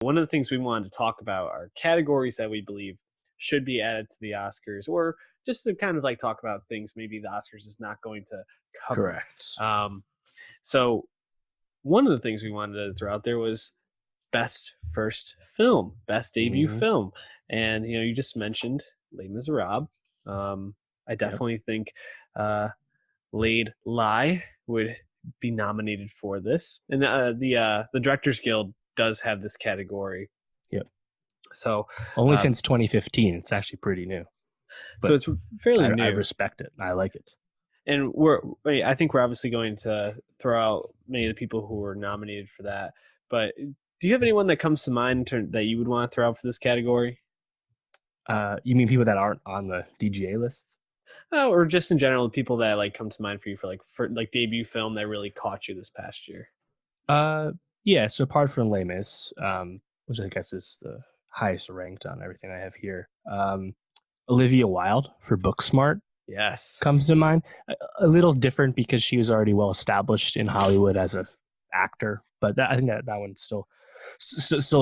One of the things we wanted to talk about are categories that we believe should be added to the Oscars, or just to kind of like talk about things maybe the Oscars is not going to cover. Correct. So one of the things we wanted to throw out there was best first film, best debut Hmm. film. And, you just mentioned Les Miserables. I Yep. definitely think Laid Lie would be nominated for this. And the Directors Guild does have this category. Yep. So Only um, since 2015. It's actually pretty new, so but it's fairly I new. respect it. I like it. And I think we're obviously going to throw out many of the people who were nominated for that. But do you have anyone that comes to mind that you would want to throw out for this category? You mean people that aren't on the DGA list? Oh, or just in general, the people that like come to mind for you for debut film that really caught you this past year. Uh, yeah. So apart from Les Mis, which I guess is the highest ranked on everything I have here, Olivia Wilde for Booksmart Yes. comes to mind. A little different because she was already well established in Hollywood as a actor, but I think that one's still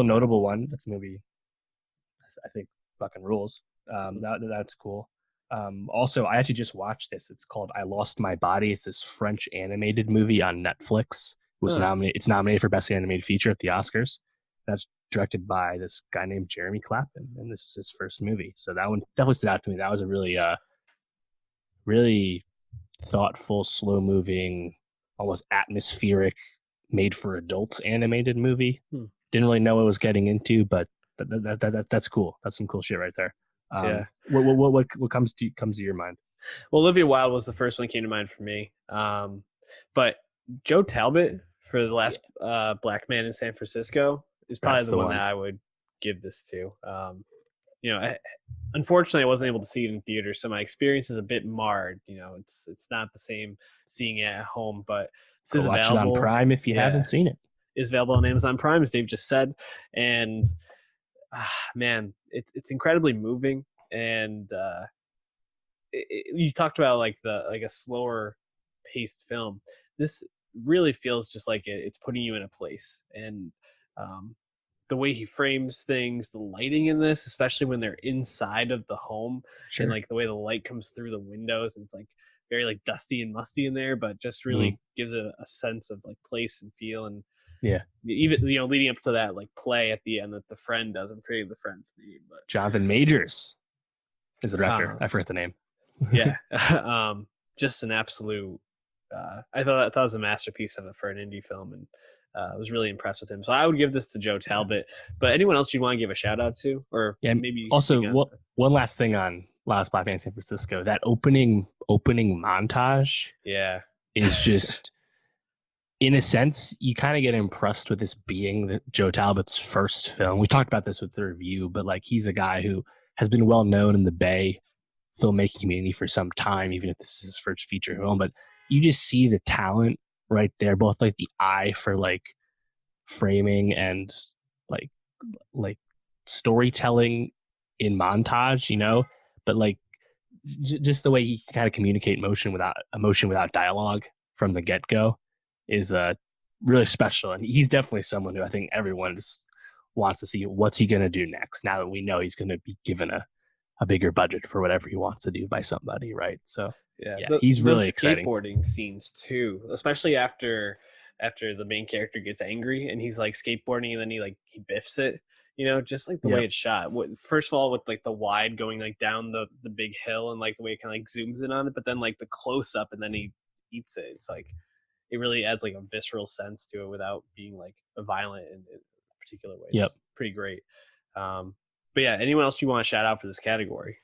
a notable one. That's a movie I think fucking rules. That's cool. Also, I actually just watched this. It's called I Lost My Body. It's this French animated movie on Netflix. Huh. It's nominated for Best Animated Feature at the Oscars. That's directed by this guy named Jeremy Clapton, and this is his first movie. So that one definitely stood out to me. That was a really thoughtful, slow moving, almost atmospheric, made for adults animated movie. Hmm. Didn't really know what I was getting into, but that's cool. That's some cool shit right there. Yeah. What comes to your mind? Well, Olivia Wilde was the first one that came to mind for me. But Joe Talbot for the last Black Man in San Francisco is probably That's the the one one. that I would give this to. Unfortunately, I wasn't able to see it in theater, so my experience is a bit marred. It's not the same seeing it at home, but this Go is watch it on available. Prime if you Yeah, haven't seen it. is available on Amazon Prime, as Dave just said, and man, it's incredibly moving. And you talked about like a slower paced film. This really feels just like it's putting you in a place, and um, the way he frames things, the lighting in this, especially when they're inside of the home, and Sure. like the way the light comes through the windows, and it's like very like dusty and musty in there, but just Mm. really gives it a sense of like place and feel. And Yeah. even leading up to that like play at the end that the friend does. I'm forgetting the friend's name, but Jonathan Majors is the director. uh, I forget the name. yeah, just an absolute. I thought it was a masterpiece for an indie film, and I was really impressed with him. So I would give this to Joe Talbot. But anyone else you want to give a shout out to, or Yeah. maybe you can Also, speak on? one last thing on Last Black Man in San Francisco. That opening montage Yeah, is just, in a sense, you kind of get impressed with this being that Joe Talbot's first film. We talked about this with the review, but like he's a guy who has been well known in the Bay filmmaking community for some time, even if this is his first feature film. But you just see the talent right there, both like the eye for like framing and like like storytelling in montage, but like just the way he can kind of communicate emotion without dialogue from the get go is really special. And he's definitely someone who I think everyone just wants to see what's he going to do next. Now that we know he's going to be given a bigger budget for whatever he wants to do by somebody, right? So yeah. yeah, he's Those really exciting. skateboarding scenes too, especially after the main character gets angry and he's like skateboarding and then he biffs it. Just like the way Yep. it's shot. First of all, with like the wide going like down the big hill and like the way it kind of like zooms in on it, but then like the close up and then he eats it. It's like it really adds like a visceral sense to it without being like a violent in a particular way. Yep. It's pretty great. But yeah, anyone else you want to shout out for this category?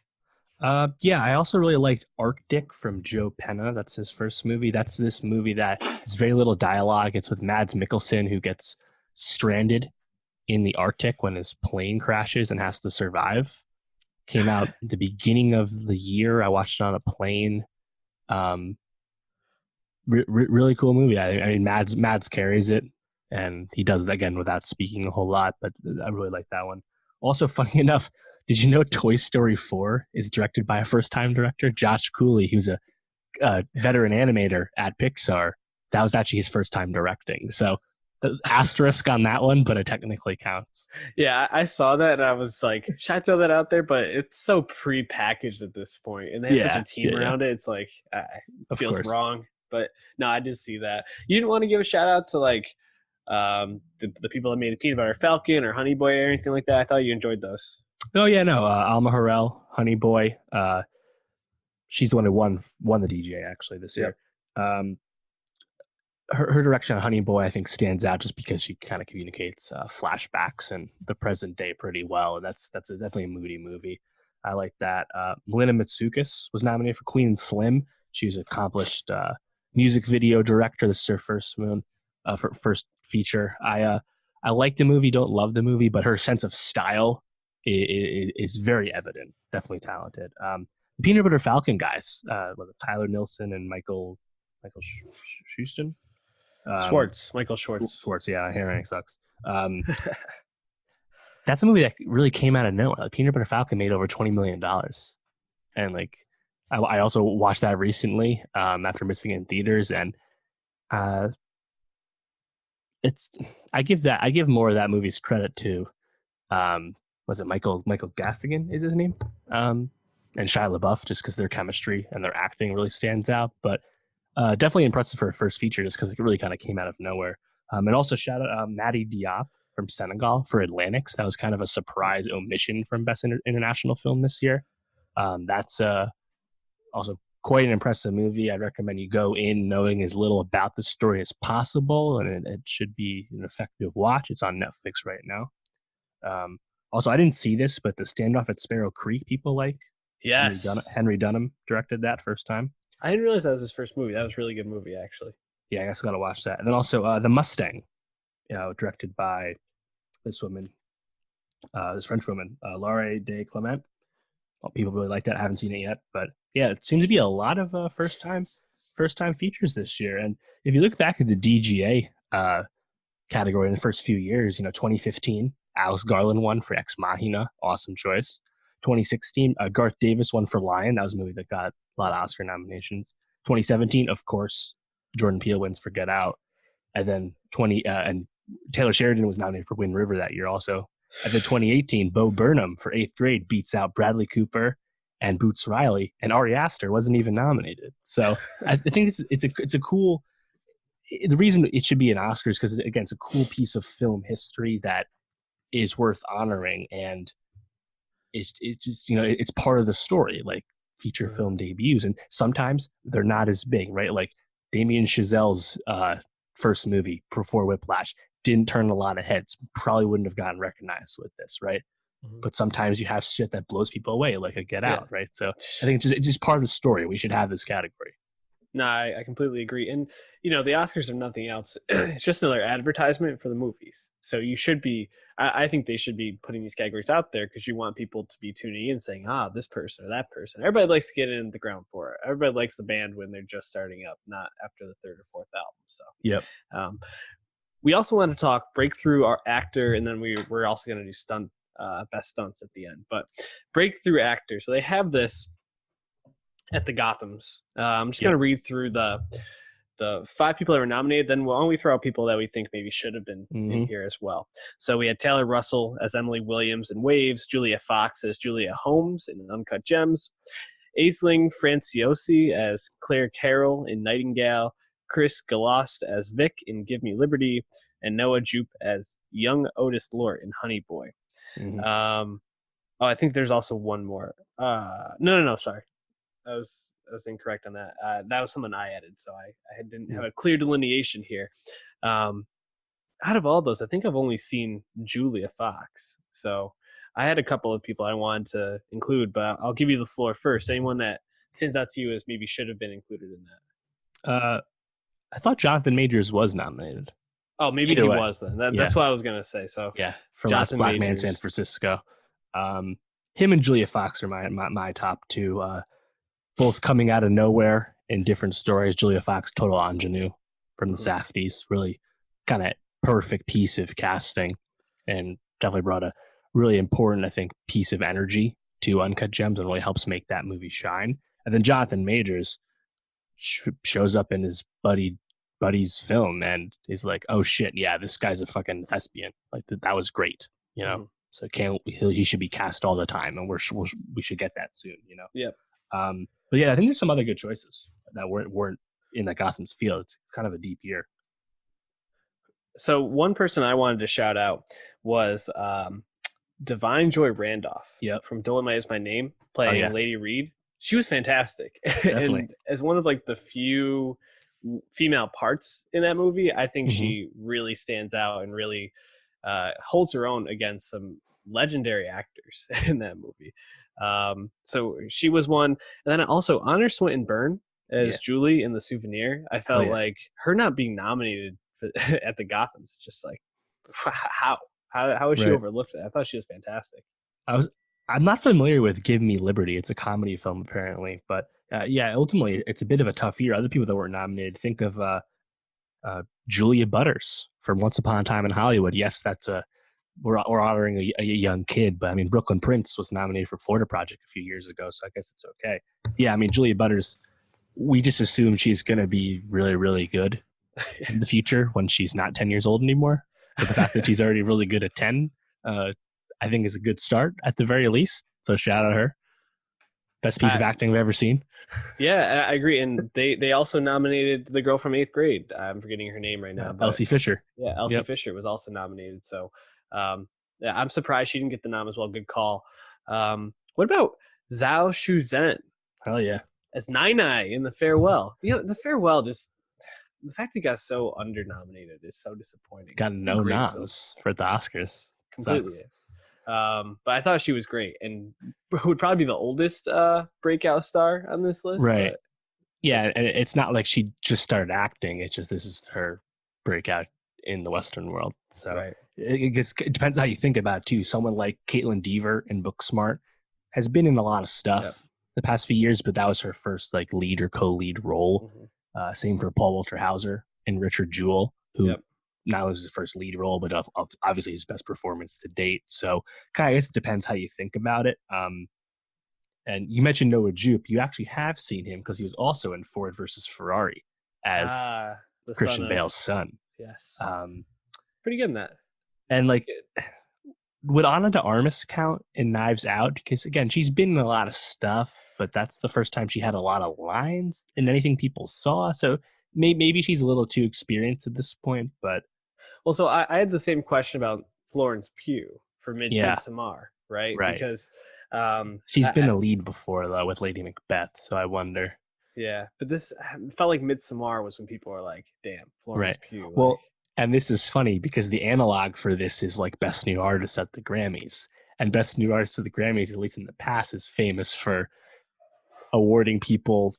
Yeah, I also really liked Arctic from Joe Penna. That's his first movie. That's this movie that has very little dialogue. It's with Mads Mikkelsen, who gets stranded in the Arctic when his plane crashes and has to survive. Came out at the beginning of the year. I watched it on a plane. Um, really cool movie. I mean, Mads carries it, and he does it again without speaking a whole lot. But I really like that one. Also, funny enough, did you know Toy Story 4 is directed by a first-time director, Josh Cooley, who's a veteran animator at Pixar? That was actually his first time directing. So The asterisk on that one, but it technically counts. Yeah, I saw that and I was like, should I throw that out there? But it's so pre-packaged at this point, and they have such a Yeah, team yeah, yeah. around it. It's like it Of feels course. wrong. But no, I did see that. You didn't want to give a shout out to like the people that made the peanut butter falcon or honey boy or anything like that. I thought you enjoyed those. Oh yeah, no. Alma Har'el, Honey Boy. She's the one who won the DJ actually this Yep. year. Um, her direction on Honey Boy, I think, stands out just because she kind of communicates flashbacks and the present day pretty well, and that's definitely a moody movie. I like that. Melina Matsoukas was nominated for Queen and Slim. She was an accomplished music video director. This is her first feature. I like the movie, don't love the movie, but her sense of style is very evident. Definitely talented. The Peanut Butter Falcon guys, was it Tyler Nilsson and Michael Schuston? Schwartz, Michael Schwartz. Schwartz, yeah, hair sucks. That's a movie that really came out of nowhere. Like, Peanut Butter Falcon made over $20 million, and like I also watched that recently after missing it in theaters, and it's I give more of that movie's credit to was it Michael Gastigan is his name, and Shia LaBeouf, just because their chemistry and their acting really stands out, but. Definitely impressive for a first feature just because it really kind of came out of nowhere. And also shout out Maddie Diop from Senegal for Atlantics. That was kind of a surprise omission from Best International Film this year. That's also quite an impressive movie. I'd recommend you go in knowing as little about the story as possible, and it should be an effective watch. It's on Netflix right now. Also, I didn't see this, but the Standoff at Sparrow Creek people like. Yes. Henry Dunham directed that first time. I didn't realize that was his first movie. That was a really good movie, actually. Yeah, I guess I got to watch that. And then also The Mustang, directed by this French woman, Laure de Clement. Well, people really like that. I haven't seen it yet, but yeah, it seems to be a lot of first time features this year. And if you look back at the DGA category in the first few years, 2015, Alex Garland won for Ex Machina, awesome choice. 2016, Garth Davis won for Lion. That was a movie that got a lot of Oscar nominations. 2017, of course, Jordan Peele wins for Get Out. And then and Taylor Sheridan was nominated for Wind River that year also. And then 2018, Bo Burnham for Eighth Grade beats out Bradley Cooper and Boots Riley, and Ari Aster wasn't even nominated. So I think it's a cool. The reason it should be an Oscar is because, again, it's a cool piece of film history that is worth honoring, and it's just it's part of the story. Like, feature film debuts, and sometimes they're not as big, right? Like Damien Chazelle's first movie before Whiplash didn't turn a lot of heads, probably wouldn't have gotten recognized with this, right? Mm-hmm. But sometimes you have shit that blows people away, like a Get Out, right? So I think it's just part of the story. We should have this category. No, I completely agree. And, the Oscars are nothing else. It's just another advertisement for the movies. So you should be, I think they should be putting these categories out there because you want people to be tuning in saying, this person or that person. Everybody likes to get in the ground for it. Everybody likes the band when they're just starting up, not after the third or fourth album. So, yep. We also want to talk breakthrough our actor, and then we're also going to do best stunts at the end. But breakthrough actor. So they have this at the Gothams. I'm just going to read through the 5 people that were nominated. Then why don't we throw out people that we think maybe should have been in here as well. So we had Taylor Russell as Emily Williams in Waves, Julia Fox as Julia Holmes in Uncut Gems, Aisling Franciosi as Claire Carroll in Nightingale, Chris Galost as Vic in Give Me Liberty, and Noah Jupe as young Otis Lort in Honey Boy. I think there's also one more. No, sorry. I was incorrect on that. That was someone I added, so I didn't have a clear delineation here. Out of all those, I think I've only seen Julia Fox. So I had a couple of people I wanted to include, but I'll give you the floor first. Anyone that stands out to you as maybe should have been included in that? I thought Jonathan Majors was nominated. Oh, maybe he was then. That's what I was going to say. So yeah, for Jonathan Last Black Man San Francisco. Him and Julia Fox are my top 2. Both coming out of nowhere in different stories. Julia Fox, total ingenue from the Safdies, really kind of perfect piece of casting, and definitely brought a really important, I think, piece of energy to Uncut Gems and really helps make that movie shine. And then Jonathan Majors shows up in his buddy buddy's film and is like, oh shit, yeah, this guy's a fucking thespian. Like that was great, you know. Mhm. So can't he should be cast all the time, and we should get that soon, you know. Yep. But yeah, I think there's some other good choices that weren't in the Gotham's field. It's kind of a deep year. So one person I wanted to shout out was Divine Joy Randolph Yep. from Dolomite Is My Name, Oh playing yeah, Lady Reed. She was fantastic. definitely. And as one of like the few female parts in that movie, I think Mhm. she really stands out and really holds her own against some legendary actors in that movie. So she was one. And then also Honor Swinton Byrne Yeah. as Julie in The Souvenir. I Hell felt yeah. like her not being nominated for, at the Gothams, just like, how? How was she Right. overlooked? I thought she was fantastic. I was. I'm not familiar with Give Me Liberty. It's a comedy film apparently, but yeah, ultimately it's a bit of a tough year. Other people that were nominated, think of Julia Butters from Once Upon a Time in Hollywood. Yes, that's we're honoring a young kid, but I mean Brooklyn Prince was nominated for Florida Project a few years ago, so I guess it's okay. Yeah, I mean Julia Butters, we just assume she's going to be really, really good in the future when she's not 10 years old anymore. So the fact that she's already really good at 10, I think is a good start at the very least. So shout out her. Best piece of acting I've ever seen. Yeah, I agree. And they also nominated the girl from 8th grade. I'm forgetting her name right now, but Elsie Fisher. yeah, Elsie Yep. Fisher was also nominated. So yeah, I'm surprised she didn't get the nom as well. Good call. What about Zhao Shuzhen Hell yeah. as Nai Nai in The Farewell? You know, The Farewell, just the fact he got so under nominated is so disappointing. Got no noms for the Oscars. Completely. Sucks. But I thought she was great and would probably be the oldest breakout star on this list. Right. But yeah, and it's not like she just started acting. It's just this is her breakout in the Western world. So right. it depends how you think about it too. Someone like Caitlin Dever in Booksmart has been in a lot of stuff the past few years, but that was her first like lead or co-lead role. Mm-hmm. Same for Paul Walter Hauser and Richard Jewell, who not only was his first lead role, but obviously his best performance to date. So kind of, I guess it depends how you think about it. And you mentioned Noah Jupe. You actually have seen him because he was also in Ford versus Ferrari as Christian Bale's son. Yes. Pretty good in that. And like, would Ana de Armas count in Knives Out? Because again, she's been in a lot of stuff, but that's the first time she had a lot of lines in anything people saw. So maybe she's a little too experienced at this point. But well, so I had the same question about Florence Pugh for Midsommar, right? Because she's been a lead before though with Lady Macbeth, so I wonder. Yeah, but this felt like Midsommar was when people were like, "Damn, Florence Pugh." Well, like, and this is funny because the analog for this is like Best New Artist at the Grammys, and Best New Artist at the Grammys, at least in the past, is famous for awarding people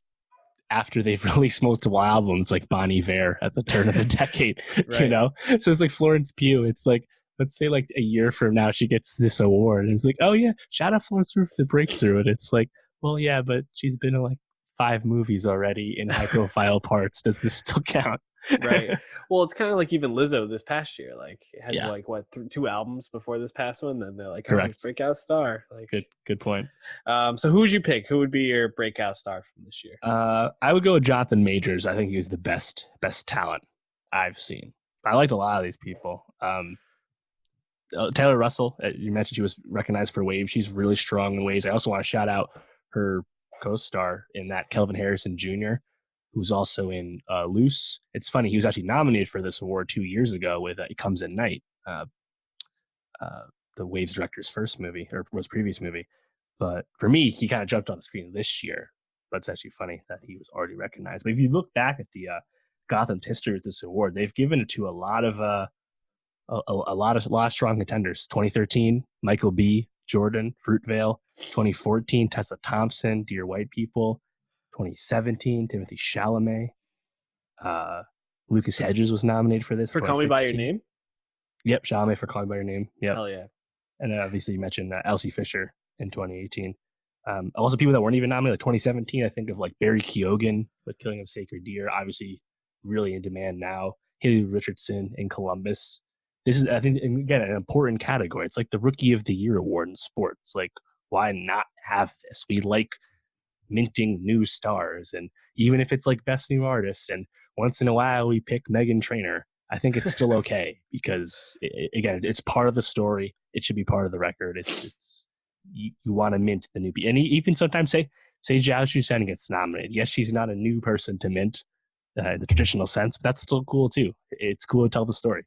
after they've released multiple albums, like Bon Iver at the turn of the decade. You know, so it's like Florence Pugh. It's like, let's say like a year from now she gets this award, and it's like, oh yeah, shout out Florence Pugh for the breakthrough, and it's like, well yeah, but she's been in like 5 movies already in high profile parts. Does this still count? Right. Well, it's kind of like even Lizzo this past year, like had like what 2 albums before this past one, and they're like, correct, breakout star. Like, good point. So who would you pick? Who would be your breakout star from this year? I would go with Jonathan Majors. I think he was the best talent I've seen. I liked a lot of these people. Taylor Russell, you mentioned she was recognized for Waves. She's really strong in Waves. I also want to shout out her co-star in that, Kelvin Harrison Jr., who's also in Loose. It's funny, he was actually nominated for this award 2 years ago with It Comes at Night, the Waves director's first movie, or was previous movie. But for me, he kind of jumped on the screen this year. But it's actually funny that he was already recognized. But if you look back at the Gotham's history with this award, they've given it to a lot of strong contenders. 2013, Michael B. Jordan, Fruitvale. 2014, Tessa Thompson, Dear White People. 2017, Timothy Chalamet. Lucas Hedges was nominated for this. For Call Me By Your Name? Yep, Chalamet for Call Me By Your Name. Yep. Hell yeah. And then obviously you mentioned Elsie Fisher in 2018. Also people that weren't even nominated, like 2017, I think of like Barry Keoghan with Killing of Sacred Deer, obviously really in demand now. Haley Richardson in Columbus. This is, I think, again, an important category. It's like the Rookie of the Year award in sports. Like, why not have this? We like minting new stars, and even if it's like Best New Artist, and once in a while we pick Megan Trainor. I think it's still okay because again, it's part of the story. It should be part of the record. It's you want to mint the newbie, and even sometimes say Zhao Shushan gets nominated. Yes, she's not a new person to mint in the traditional sense, but that's still cool too. It's cool to tell the story.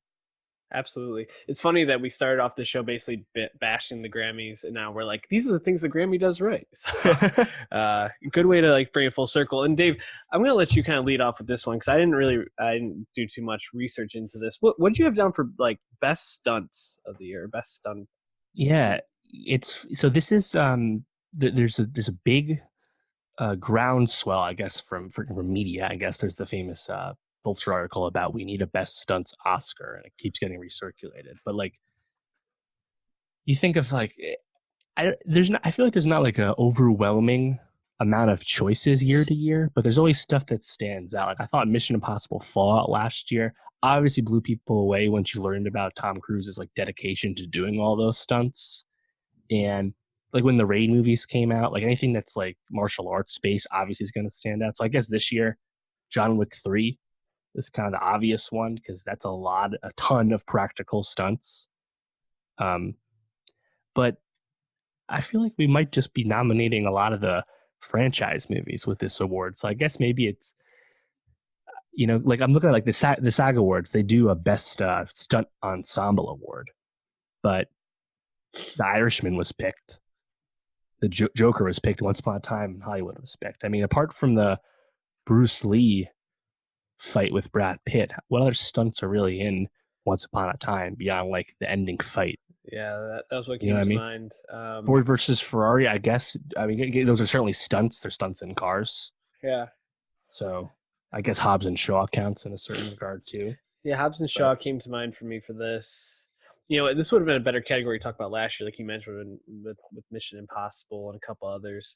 Absolutely. It's funny that we started off the show basically bashing the Grammys, and now we're like, these are the things the Grammy does right. So, good way to like bring it full circle. And Dave, I'm going to let you kind of lead off with this one because I didn't do too much research into this. What did you have down for like best stunts of the year, best stunt? Yeah, it's so this is there's a big groundswell, I guess, from media. I guess there's the famous Vulture article about we need a best stunts Oscar, and it keeps getting recirculated. But like, you think of like, I feel like there's not like an overwhelming amount of choices year to year, but there's always stuff that stands out. Like I thought Mission Impossible Fallout last year obviously blew people away once you learned about Tom Cruise's like dedication to doing all those stunts. And like when the Raid movies came out, like anything that's like martial arts space obviously is going to stand out. So I guess this year, John Wick 3 is kind of the obvious one because that's a ton of practical stunts. Um, but I feel like we might just be nominating a lot of the franchise movies with this award. So I guess maybe it's, like I'm looking at like the SAG Awards, they do a best stunt ensemble award, but The Irishman was picked. The Joker was picked. Once Upon a Time in Hollywood was picked. I mean, apart from the Bruce Lee fight with Brad Pitt, what other stunts are really in Once Upon a Time beyond like the ending fight? Yeah, that was what You know came what I to mean? mind. Ford versus Ferrari, I guess. I mean, those are certainly stunts. They're stunts in cars. Yeah. So I guess Hobbs and Shaw counts in a certain regard too. Yeah, Hobbs and But Shaw came to mind for me for this. This would have been a better category to talk about last year, like you mentioned with Mission Impossible and a couple others.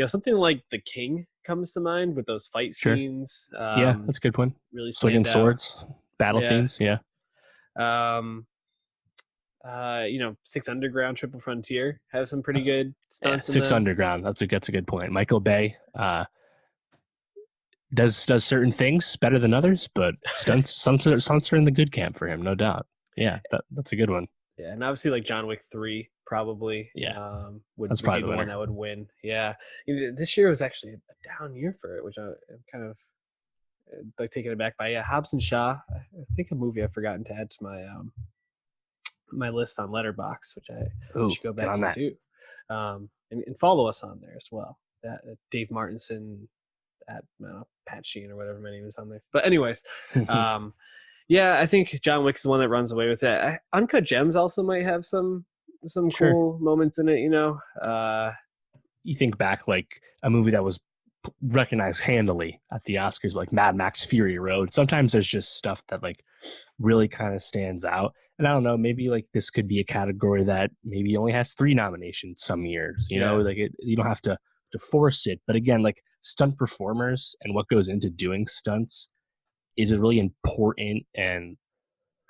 Something like The King comes to mind with those fight sure. scenes. Yeah, that's a good one. Really Swinging stand out. swords, battle Yeah. scenes. Yeah. Um, Six Underground, Triple Frontier have some pretty good Yeah, stunts in Six them. Underground. That's a good point. Michael Bay does certain things better than others, but stunts are in the good camp for him, no doubt. Yeah, that's a good one. Yeah, and obviously like John Wick 3 probably Yeah, would that's be probably the the one winner. that would win. Yeah, this year was actually a down year for it, which I'm kind of like taken aback by. Yeah, Hobbs and Shaw. I think a movie I've forgotten to add to my list on Letterbox, which I Ooh, should go get back on and that. do, and follow us on there as well. That Dave Martinson, that Pat Sheen or whatever my name is on there. But anyways, um, yeah, I think John Wick is the one that runs away with it. Uncut Gems also might have some Sure. cool moments in it. You think back like a movie that was recognized handily at the Oscars, like Mad Max Fury Road. Sometimes there's just stuff that like really kind of stands out. And I don't know, maybe like this could be a category that maybe only has 3 nominations some years. Yeah, Like you don't have to force it. But again, like stunt performers and what goes into doing stunts is a really important and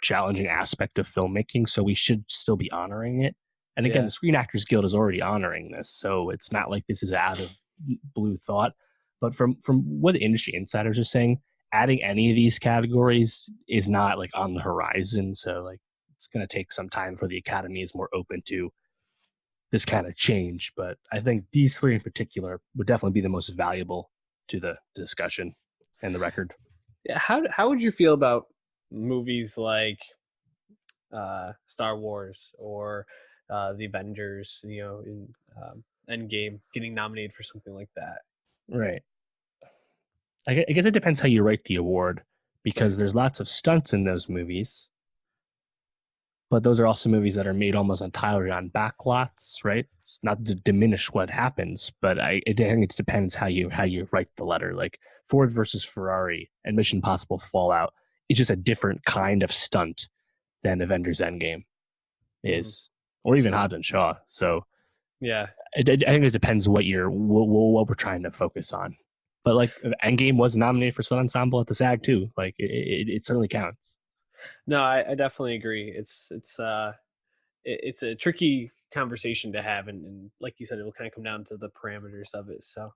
challenging aspect of filmmaking. So we should still be honoring it. And again, yeah, the Screen Actors Guild is already honoring this, so it's not like this is out of blue thought. But from what the industry insiders are saying, adding any of these categories is not like on the horizon. So like it's going to take some time for the Academy is more open to this kind of change. But I think these 3 in particular would definitely be the most valuable to the discussion and the record. yeah. How would you feel about movies like Star Wars or the Avengers? In Endgame getting nominated for something like that. Right. I guess it depends how you write the award because there's lots of stunts in those movies, but those are also movies that are made almost entirely on backlots, right? It's not to diminish what happens, but I think it depends how you write the letter. Like Ford versus Ferrari and Mission Impossible Fallout is just a different kind of stunt than Avengers Endgame Mm-hmm. is, or even Hobbs and Shaw. So Yeah, I think it depends what we're trying to focus on. But like Endgame was nominated for Sun Ensemble at the SAG too. Like it certainly counts. no, I definitely agree. It's a tricky conversation to have, and like you said, it will kind of come down to the parameters of it. So,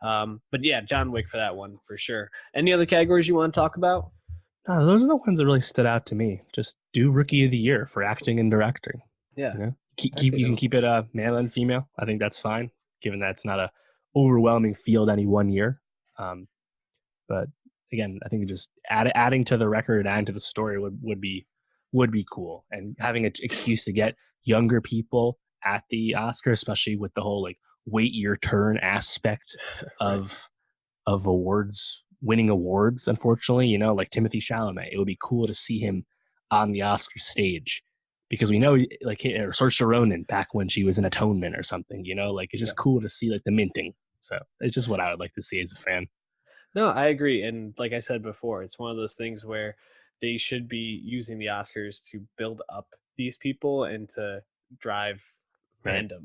But yeah, John Wick for that one for sure. Any other categories you want to talk about? No, those are the ones that really stood out to me. Just do Rookie of the Year for acting and directing. Yeah, I You think can keep it male and female. I think that's fine, given that it's not a overwhelming field any one year. Um, but again, I think just adding to the record, adding to the story would be cool, and having an excuse to get younger people at the Oscar, especially with the whole like wait your turn aspect right. of awards, winning awards. Unfortunately, like Timothy Chalamet, it would be cool to see him on the Oscar stage because we know like or Saoirse Ronan back when she was in Atonement or something. Like it's Yeah. just cool to see like the minting. So it's just what I would like to see as a fan. No, I agree. And like I said before, it's one of those things where they should be using the Oscars to build up these people and to drive Right. fandom